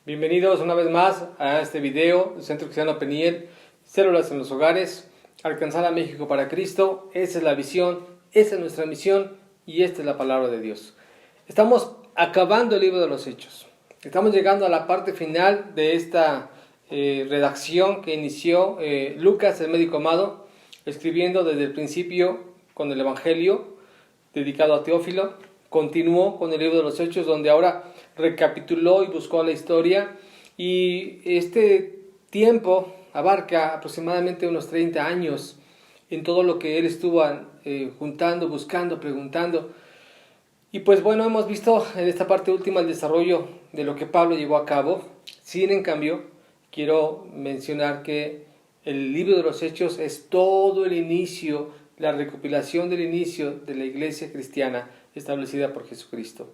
Bienvenidos una vez más a este video del Centro Cristiano Peniel, Células en los Hogares, alcanzar a México para Cristo. Esa es la visión, esa es nuestra misión y esta es la palabra de Dios. Estamos acabando el libro de los Hechos. Estamos llegando a la parte final de esta redacción que inició Lucas, el médico amado, escribiendo desde el principio con el Evangelio dedicado a Teófilo. Continuó con el libro de los Hechos, donde ahora recapituló y buscó la historia, y este tiempo abarca aproximadamente unos 30 años en todo lo que él estuvo juntando, buscando, preguntando. Y pues bueno, hemos visto en esta parte última el desarrollo de lo que Pablo llevó a cabo. Sin en cambio, quiero mencionar que el libro de los Hechos es todo el inicio, la recopilación del inicio de la iglesia cristiana establecida por Jesucristo.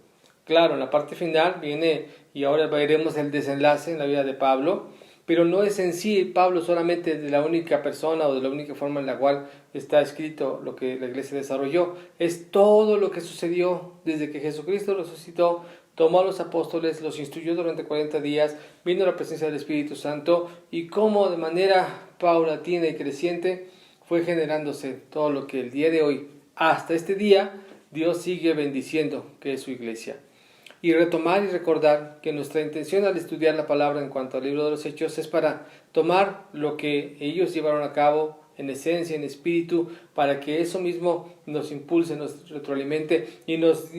Claro, en la parte final viene, y ahora veremos el desenlace en la vida de Pablo, pero no es en sí Pablo solamente de la única persona o de la única forma en la cual está escrito lo que la iglesia desarrolló. Es todo lo que sucedió desde que Jesucristo resucitó, tomó a los apóstoles, los instruyó durante 40 días, vino la presencia del Espíritu Santo, y cómo de manera paulatina y creciente fue generándose todo lo que el día de hoy, hasta este día, Dios sigue bendiciendo, que es su iglesia. Y retomar y recordar que nuestra intención al estudiar la palabra en cuanto al libro de los Hechos es para tomar lo que ellos llevaron a cabo en esencia, en espíritu, para que eso mismo nos impulse, nos retroalimente y nos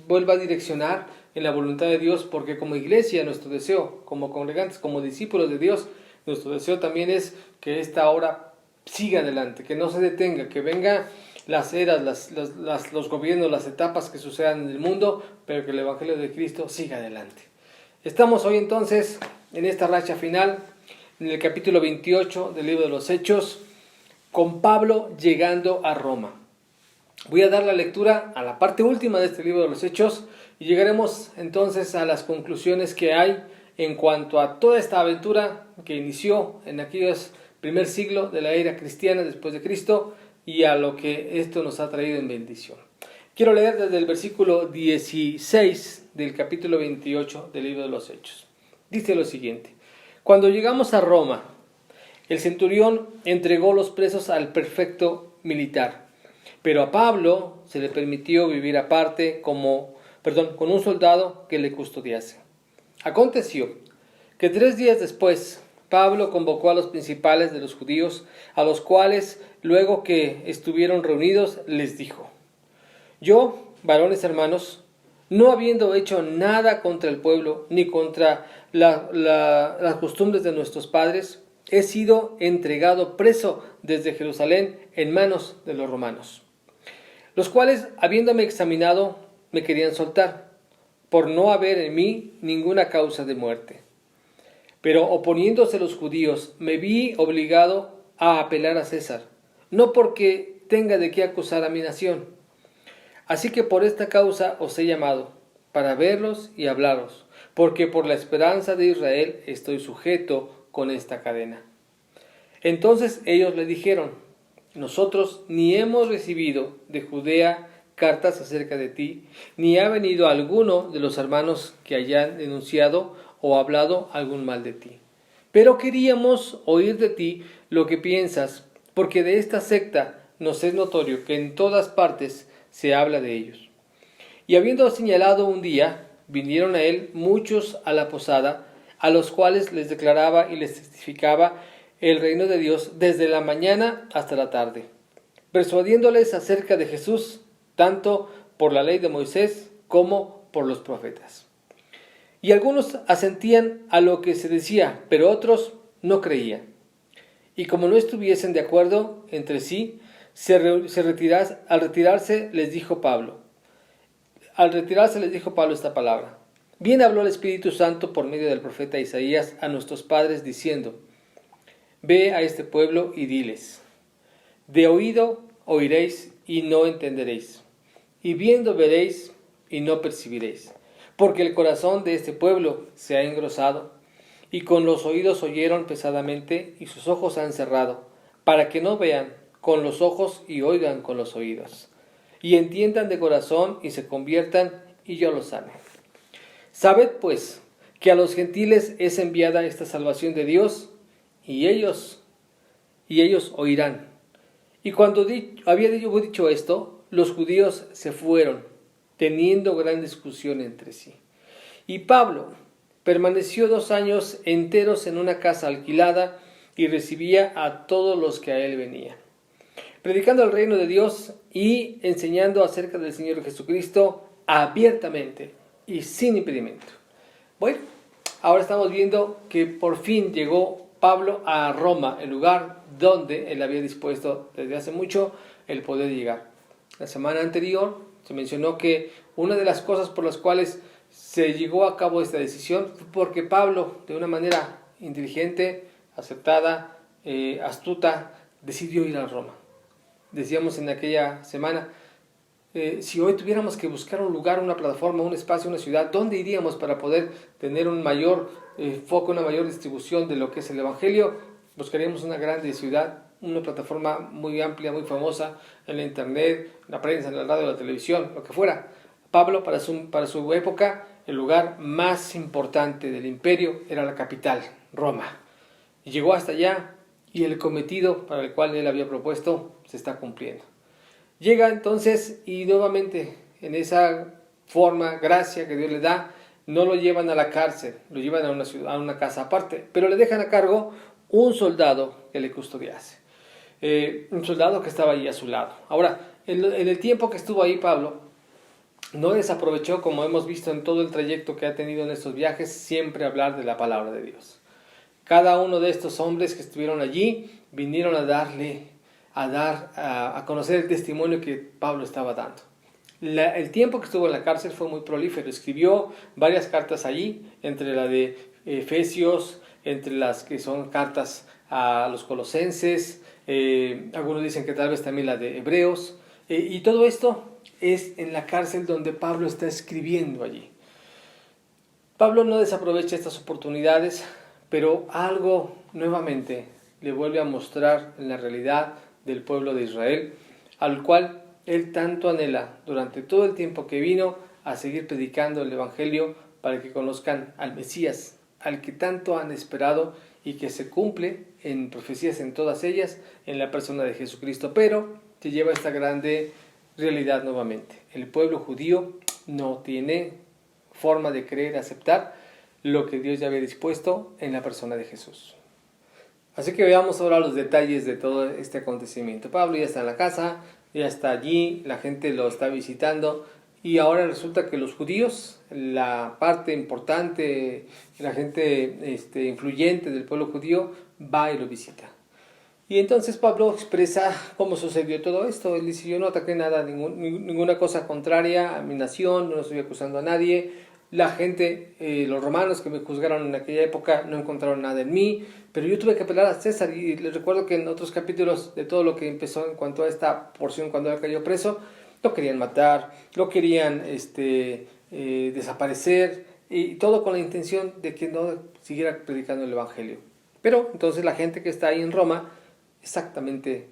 vuelva a direccionar en la voluntad de Dios, porque como iglesia nuestro deseo, como congregantes, como discípulos de Dios, nuestro deseo también es que esta obra siga adelante, que no se detenga, que venga las eras, los gobiernos, las etapas que sucedan en el mundo, pero que el Evangelio de Cristo siga adelante. Estamos hoy entonces en esta racha final, en el capítulo 28 del libro de los Hechos, con Pablo llegando a Roma. Voy a dar la lectura a la parte última de este libro de los Hechos y llegaremos entonces a las conclusiones que hay en cuanto a toda esta aventura que inició en aquellos primer siglo de la era cristiana después de Cristo, y a lo que esto nos ha traído en bendición. Quiero leer desde el versículo 16 del capítulo 28 del libro de los Hechos. Dice lo siguiente: Cuando llegamos a Roma, el centurión entregó los presos al prefecto militar, pero a Pablo se le permitió vivir aparte con un soldado que le custodiase. Aconteció que 3 días después Pablo convocó a los principales de los judíos, a los cuales, luego que estuvieron reunidos, les dijo: Yo, varones hermanos, no habiendo hecho nada contra el pueblo, ni contra las costumbres de nuestros padres, he sido entregado preso desde Jerusalén en manos de los romanos, los cuales, habiéndome examinado, me querían soltar, por no haber en mí ninguna causa de muerte. Pero oponiéndose los judíos, me vi obligado a apelar a César, no porque tenga de qué acusar a mi nación. Así que por esta causa os he llamado, para verlos y hablaros, porque por la esperanza de Israel estoy sujeto con esta cadena. Entonces ellos le dijeron: Nosotros ni hemos recibido de Judea cartas acerca de ti, ni ha venido alguno de los hermanos que hayan denunciado o hablado algún mal de ti. Pero queríamos oír de ti lo que piensas, porque de esta secta nos es notorio que en todas partes se habla de ellos. Y habiendo señalado un día, vinieron a él muchos a la posada, a los cuales les declaraba y les testificaba el reino de Dios desde la mañana hasta la tarde, persuadiéndoles acerca de Jesús, tanto por la ley de Moisés como por los profetas. Y algunos asentían a lo que se decía, pero otros no creían. Y como no estuviesen de acuerdo entre sí, al retirarse les dijo Pablo esta palabra: Bien habló el Espíritu Santo por medio del profeta Isaías a nuestros padres, diciendo: Ve a este pueblo y diles: De oído oiréis y no entenderéis, y viendo veréis y no percibiréis. Porque el corazón de este pueblo se ha engrosado, y con los oídos oyeron pesadamente, y sus ojos han cerrado, para que no vean con los ojos y oigan con los oídos, y entiendan de corazón y se conviertan, y yo los sane. Sabed pues que a los gentiles es enviada esta salvación de Dios, y ellos oirán. Y cuando había dicho esto, los judíos se fueron, teniendo gran discusión entre sí. Y Pablo permaneció 2 años enteros en una casa alquilada y recibía a todos los que a él venían, predicando el reino de Dios y enseñando acerca del Señor Jesucristo abiertamente y sin impedimento. Bueno, ahora estamos viendo que por fin llegó Pablo a Roma, el lugar donde él había dispuesto desde hace mucho el poder llegar. La semana anterior se mencionó que una de las cosas por las cuales se llevó a cabo esta decisión fue porque Pablo, de una manera inteligente, acertada, astuta, decidió ir a Roma. Decíamos en aquella semana, si hoy tuviéramos que buscar un lugar, una plataforma, un espacio, una ciudad, ¿dónde iríamos para poder tener un mayor foco, una mayor distribución de lo que es el Evangelio? Buscaríamos una grande ciudad, una plataforma muy amplia, muy famosa en la internet, en la prensa, en la radio, en la televisión, lo que fuera. Pablo, para su época, el lugar más importante del imperio era la capital, Roma. Y llegó hasta allá y el cometido para el cual él había propuesto se está cumpliendo. Llega entonces y nuevamente en esa forma, gracia que Dios le da, no lo llevan a la cárcel, lo llevan a una casa aparte, pero le dejan a cargo un soldado que le custodiase, un soldado que estaba ahí a su lado. Ahora, en el tiempo que estuvo ahí Pablo, no desaprovechó, como hemos visto en todo el trayecto que ha tenido en estos viajes, siempre hablar de la palabra de Dios. Cada uno de estos hombres que estuvieron allí vinieron a conocer el testimonio que Pablo estaba dando. El tiempo que estuvo en la cárcel fue muy prolífero. Escribió varias cartas allí, entre la de Efesios, entre las que son cartas a los colosenses, algunos dicen que tal vez también la de Hebreos, y todo esto es en la cárcel donde Pablo está escribiendo allí. Pablo no desaprovecha estas oportunidades, pero algo nuevamente le vuelve a mostrar en la realidad del pueblo de Israel, al cual él tanto anhela durante todo el tiempo que vino a seguir predicando el Evangelio para que conozcan al Mesías, al que tanto han esperado y que se cumple en profecías en todas ellas, en la persona de Jesucristo. Pero te lleva a esta grande realidad nuevamente. El pueblo judío no tiene forma de creer, aceptar lo que Dios ya había dispuesto en la persona de Jesús. Así que veamos ahora los detalles de todo este acontecimiento. Pablo ya está en la casa, ya está allí, la gente lo está visitando y ahora resulta que los judíos, la parte importante, la gente influyente del pueblo judío, va y lo visita. Y entonces Pablo expresa cómo sucedió todo esto. Él dice, yo no ataqué nada, ninguna cosa contraria a mi nación, no estoy acusando a nadie. La gente, los romanos que me juzgaron en aquella época no encontraron nada en mí, pero yo tuve que apelar a César. Y les recuerdo que en otros capítulos de todo lo que empezó en cuanto a esta porción, cuando él cayó preso, lo querían matar, lo querían desaparecer, y todo con la intención de que no siguiera predicando el Evangelio. Pero entonces la gente que está ahí en Roma exactamente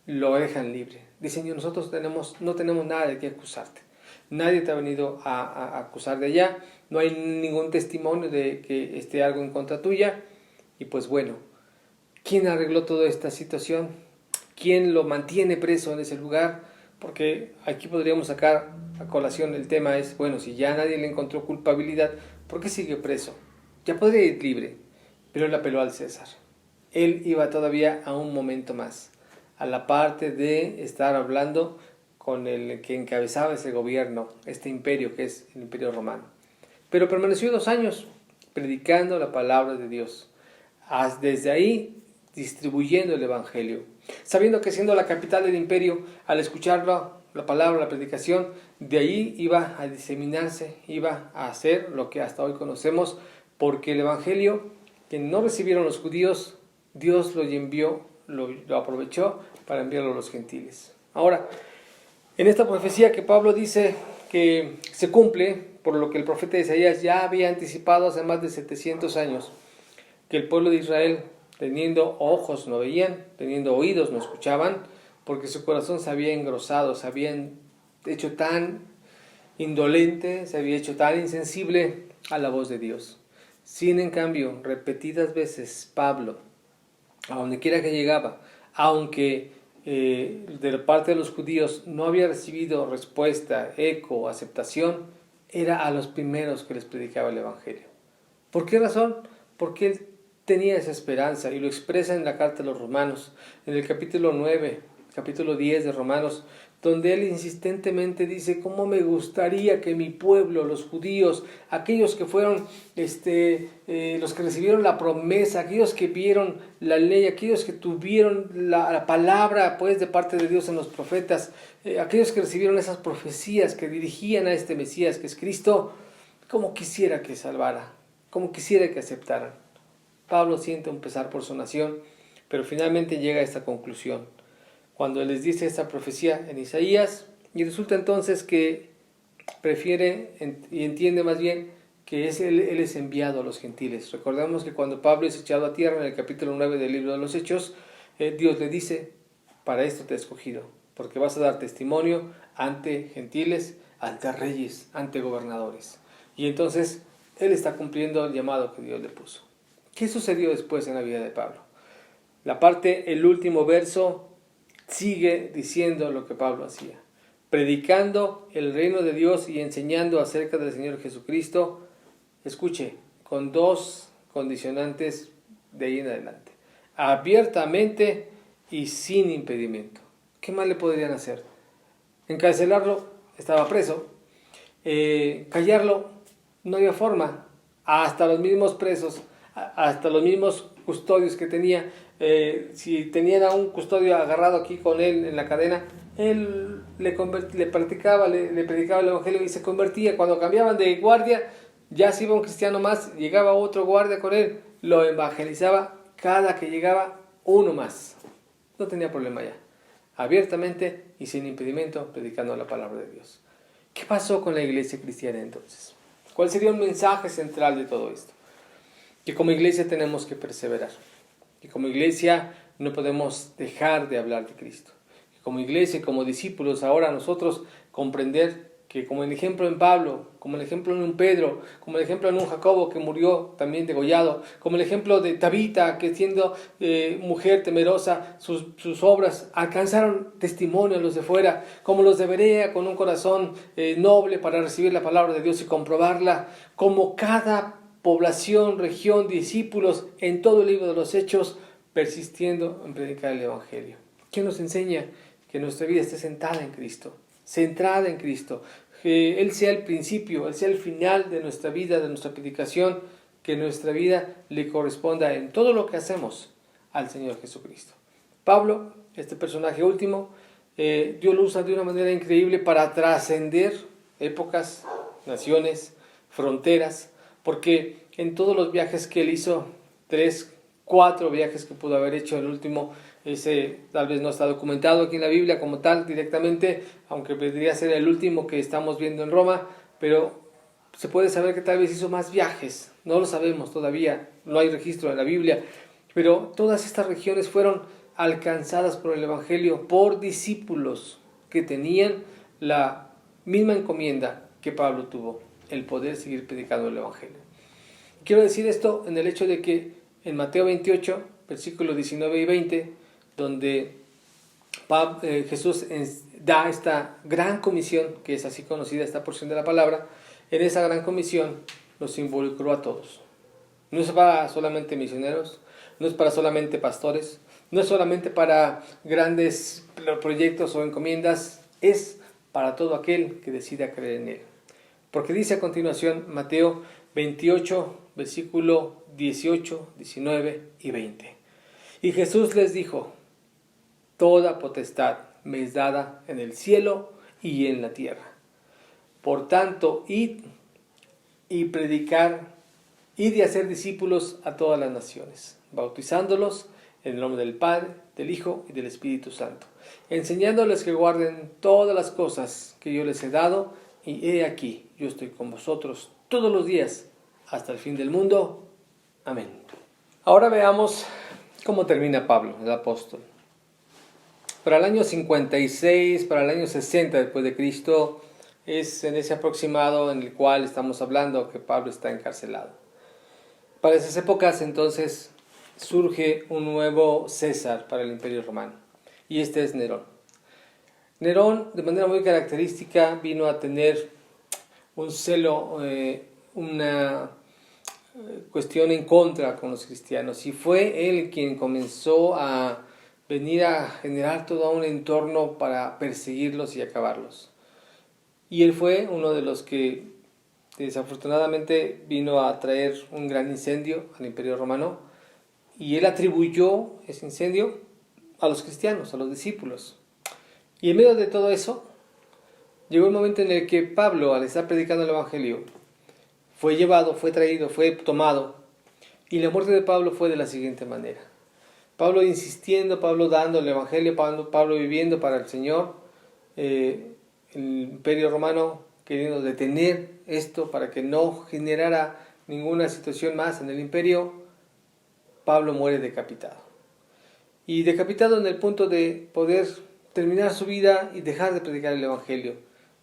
lo dejan libre. Dicen, nosotros no tenemos nada de qué acusarte. Nadie te ha venido a acusar de allá. No hay ningún testimonio de que esté algo en contra tuya. Y pues bueno, ¿quién arregló toda esta situación? ¿Quién lo mantiene preso en ese lugar? Porque aquí podríamos sacar a colación el tema es, bueno, si ya nadie le encontró culpabilidad, ¿por qué sigue preso? Ya podría ir libre, pero él apeló al César. Él iba todavía a un momento más, a la parte de estar hablando con el que encabezaba ese gobierno, este imperio que es el Imperio Romano. Pero permaneció 2 años predicando la palabra de Dios, desde ahí distribuyendo el Evangelio, sabiendo que siendo la capital del imperio, al escuchar la palabra, la predicación, de ahí iba a diseminarse, iba a hacer lo que hasta hoy conocemos, porque el Evangelio que no recibieron los judíos, Dios lo envió, lo aprovechó para enviarlo a los gentiles. Ahora, en esta profecía que Pablo dice que se cumple, por lo que el profeta Isaías ya había anticipado hace más de 700 años, que el pueblo de Israel, teniendo ojos no veían, teniendo oídos no escuchaban, porque su corazón se había engrosado, se habían hecho tan indolente, se había hecho tan insensible a la voz de Dios. Sin en cambio, repetidas veces Pablo, a donde quiera que llegaba, aunque de parte de los judíos no había recibido respuesta, eco, aceptación, era a los primeros que les predicaba el Evangelio. ¿Por qué razón? Porque él tenía esa esperanza y lo expresa en la carta a los Romanos, en el capítulo 9, capítulo 10 de Romanos, donde él insistentemente dice: ¿cómo me gustaría que mi pueblo, los judíos, aquellos que fueron los que recibieron la promesa, aquellos que vieron la ley, aquellos que tuvieron la palabra pues de parte de Dios en los profetas, aquellos que recibieron esas profecías que dirigían a este Mesías que es Cristo, cómo quisiera que salvara, cómo quisiera que aceptaran? Pablo siente un pesar por su nación, pero finalmente llega a esta conclusión cuando les dice esta profecía en Isaías, y resulta entonces que prefiere y entiende más bien que él es enviado a los gentiles. Recordamos que cuando Pablo es echado a tierra en el capítulo 9 del libro de los Hechos, Dios le dice: para esto te he escogido, porque vas a dar testimonio ante gentiles, ante reyes, ante gobernadores. Y entonces él está cumpliendo el llamado que Dios le puso. ¿Qué sucedió después en la vida de Pablo? El último verso sigue diciendo lo que Pablo hacía, predicando el reino de Dios y enseñando acerca del Señor Jesucristo. Escuche, con dos condicionantes de ahí en adelante: abiertamente y sin impedimento. ¿Qué más le podrían hacer? Encarcelarlo, estaba preso. Callarlo, no había forma. Hasta los mismos presos, hasta los mismos custodios que tenía, si tenían a un custodio agarrado aquí con él en la cadena, él le predicaba el Evangelio y se convertía. Cuando cambiaban de guardia, ya se iba un cristiano más, llegaba otro guardia con él, lo evangelizaba, cada que llegaba uno más. No tenía problema ya. Abiertamente y sin impedimento, predicando la palabra de Dios. ¿Qué pasó con la iglesia cristiana entonces? ¿Cuál sería un mensaje central de todo esto? Que como iglesia tenemos que perseverar. Que como iglesia no podemos dejar de hablar de Cristo. Que como iglesia y como discípulos ahora nosotros comprender que como el ejemplo en Pablo, como el ejemplo en un Pedro, como el ejemplo en un Jacobo que murió también degollado, como el ejemplo de Tabita que siendo mujer temerosa, sus obras alcanzaron testimonio a los de fuera, como los de Berea con un corazón noble para recibir la palabra de Dios y comprobarla, como cada población, región, discípulos en todo el libro de los Hechos, persistiendo en predicar el Evangelio. ¿Qué nos enseña? Que nuestra vida esté sentada en Cristo, centrada en Cristo, que Él sea el principio, Él sea el final de nuestra vida, de nuestra predicación, que nuestra vida le corresponda en todo lo que hacemos al Señor Jesucristo. Pablo, este personaje último, Dios lo usa de una manera increíble para trascender épocas, naciones, fronteras, porque en todos los viajes que él hizo, 3, 4 viajes que pudo haber hecho, el último, ese tal vez no está documentado aquí en la Biblia como tal directamente, aunque podría ser el último que estamos viendo en Roma, pero se puede saber que tal vez hizo más viajes, no lo sabemos todavía, no hay registro en la Biblia, pero todas estas regiones fueron alcanzadas por el Evangelio, por discípulos que tenían la misma encomienda que Pablo tuvo, el poder seguir predicando el Evangelio. Quiero decir esto en el hecho de que en Mateo 28, versículos 19 y 20, donde Jesús da esta gran comisión, que es así conocida esta porción de la palabra, en esa gran comisión los involucró a todos. No es para solamente misioneros, no es para solamente pastores, no es solamente para grandes proyectos o encomiendas, es para todo aquel que decida creer en Él. Porque dice a continuación Mateo 28, versículo 18, 19 y 20. Y Jesús les dijo: toda potestad me es dada en el cielo y en la tierra. Por tanto, id y predicar, id y hacer discípulos a todas las naciones, bautizándolos en el nombre del Padre, del Hijo y del Espíritu Santo, enseñándoles que guarden todas las cosas que yo les he dado, y he aquí, yo estoy con vosotros todos los días, hasta el fin del mundo. Amén. Ahora veamos cómo termina Pablo, el apóstol. Para el año 56, para el año 60 después de Cristo, es en ese aproximado en el cual estamos hablando que Pablo está encarcelado. Para esas épocas entonces surge un nuevo César para el Imperio Romano, y este es Nerón. Nerón, de manera muy característica, vino a tener un celo, una cuestión en contra con los cristianos, y fue él quien comenzó a venir a generar todo un entorno para perseguirlos y acabarlos. Y él fue uno de los que desafortunadamente vino a traer un gran incendio al Imperio Romano, y él atribuyó ese incendio a los cristianos, a los discípulos. Y en medio de todo eso, llegó el momento en el que Pablo, al estar predicando el Evangelio, fue llevado, fue traído, fue tomado, y la muerte de Pablo fue de la siguiente manera. Pablo insistiendo, Pablo dando el Evangelio, Pablo viviendo para el Señor, el Imperio Romano queriendo detener esto para que no generara ninguna situación más en el imperio, Pablo muere decapitado. Y decapitado en el punto de poder terminar su vida y dejar de predicar el Evangelio,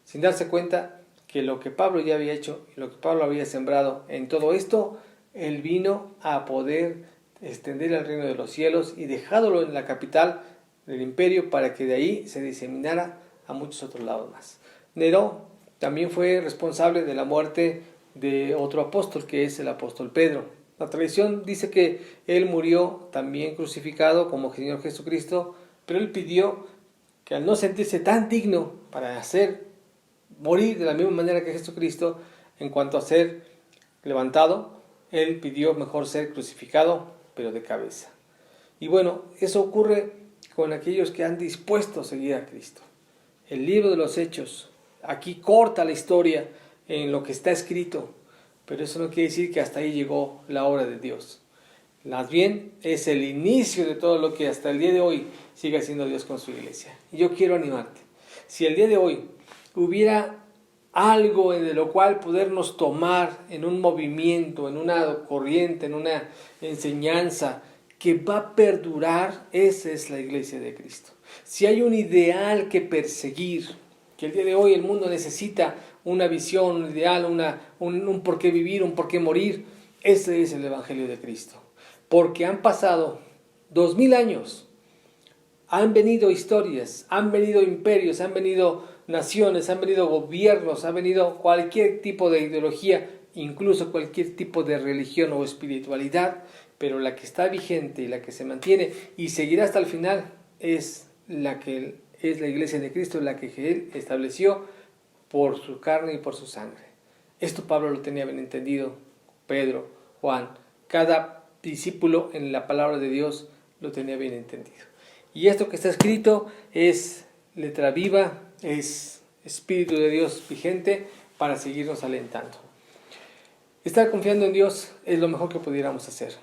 sin darse cuenta que lo que Pablo ya había hecho y lo que Pablo había sembrado en todo esto, él vino a poder extender el reino de los cielos y dejándolo en la capital del imperio para que de ahí se diseminara a muchos otros lados más. Nerón también fue responsable de la muerte de otro apóstol, que es el apóstol Pedro. La tradición dice que él murió también crucificado como Señor Jesucristo, pero él pidió que al no sentirse tan digno para morir de la misma manera que Jesucristo, en cuanto a ser levantado, él pidió mejor ser crucificado, pero de cabeza. Y bueno, eso ocurre con aquellos que han dispuesto a seguir a Cristo. El libro de los Hechos, aquí corta la historia en lo que está escrito, pero eso no quiere decir que hasta ahí llegó la obra de Dios. Más bien es el inicio de todo lo que hasta el día de hoy sigue haciendo Dios con su iglesia. Y yo quiero animarte. Si el día de hoy hubiera algo de lo cual podernos tomar en un movimiento, en una corriente, en una enseñanza que va a perdurar, esa es la iglesia de Cristo. Si hay un ideal que perseguir, que el día de hoy el mundo necesita una visión, un ideal, un por qué vivir, un por qué morir, ese es el Evangelio de Cristo. Porque han pasado 2000 años, han venido historias, han venido imperios, han venido naciones, han venido gobiernos, ha venido cualquier tipo de ideología, incluso cualquier tipo de religión o espiritualidad, pero la que está vigente y la que se mantiene y seguirá hasta el final es la iglesia de Cristo, la que Él estableció por su carne y por su sangre. Esto Pablo lo tenía bien entendido, Pedro, Juan, cada discípulo en la palabra de Dios lo tenía bien entendido. Y esto que está escrito es letra viva, es Espíritu de Dios vigente para seguirnos alentando. Estar confiando en Dios es lo mejor que pudiéramos hacer.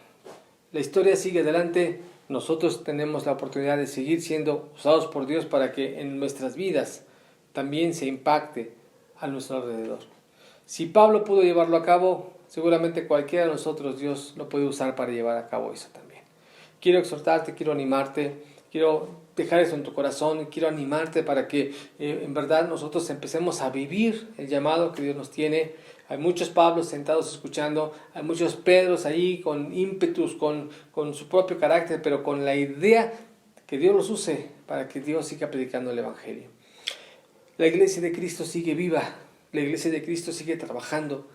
La historia sigue adelante, nosotros tenemos la oportunidad de seguir siendo usados por Dios para que en nuestras vidas también se impacte a nuestro alrededor. Si Pablo pudo llevarlo a cabo, seguramente cualquiera de nosotros Dios lo puede usar para llevar a cabo eso también. Quiero exhortarte, quiero animarte, quiero dejar eso en tu corazón, quiero animarte para que en verdad nosotros empecemos a vivir el llamado que Dios nos tiene. Hay muchos Pablos sentados escuchando, hay muchos Pedros ahí con ímpetus, con su propio carácter, pero con la idea que Dios los use para que Dios siga predicando el Evangelio. La iglesia de Cristo sigue viva, la iglesia de Cristo sigue trabajando,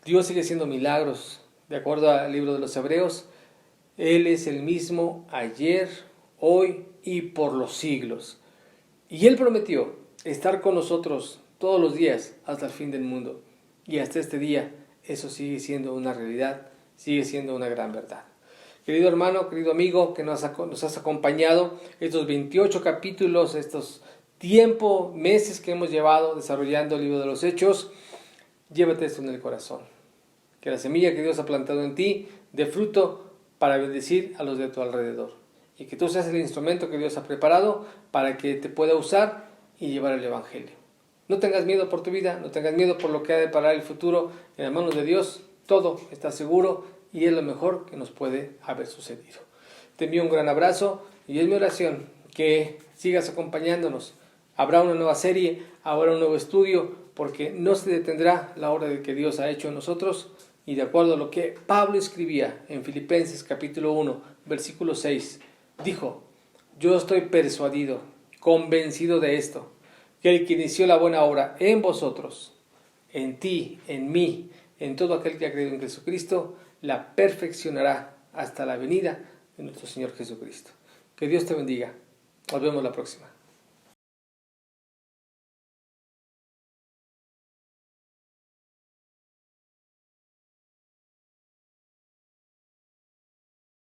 Dios sigue haciendo milagros. De acuerdo al libro de los Hebreos, Él es el mismo ayer, hoy y por los siglos. Y Él prometió estar con nosotros todos los días hasta el fin del mundo. Y hasta este día eso sigue siendo una realidad, sigue siendo una gran verdad. Querido hermano, querido amigo que nos has acompañado estos 28 capítulos, estos meses que hemos llevado desarrollando el libro de los Hechos, llévate esto en el corazón. Que la semilla que Dios ha plantado en ti dé fruto para bendecir a los de tu alrededor. Y que tú seas el instrumento que Dios ha preparado para que te pueda usar y llevar el Evangelio. No tengas miedo por tu vida, no tengas miedo por lo que ha de parar el futuro. En las manos de Dios todo está seguro y es lo mejor que nos puede haber sucedido. Te envío un gran abrazo y es mi oración que sigas acompañándonos. Habrá una nueva serie, habrá un nuevo estudio, porque no se detendrá la obra que Dios ha hecho en nosotros Y de acuerdo a lo que Pablo escribía en Filipenses capítulo 1, versículo 6, dijo: yo estoy persuadido, convencido de esto, que el que inició la buena obra en vosotros, en ti, en mí, en todo aquel que ha creído en Jesucristo, la perfeccionará hasta la venida de nuestro Señor Jesucristo. Que Dios te bendiga. Nos vemos la próxima.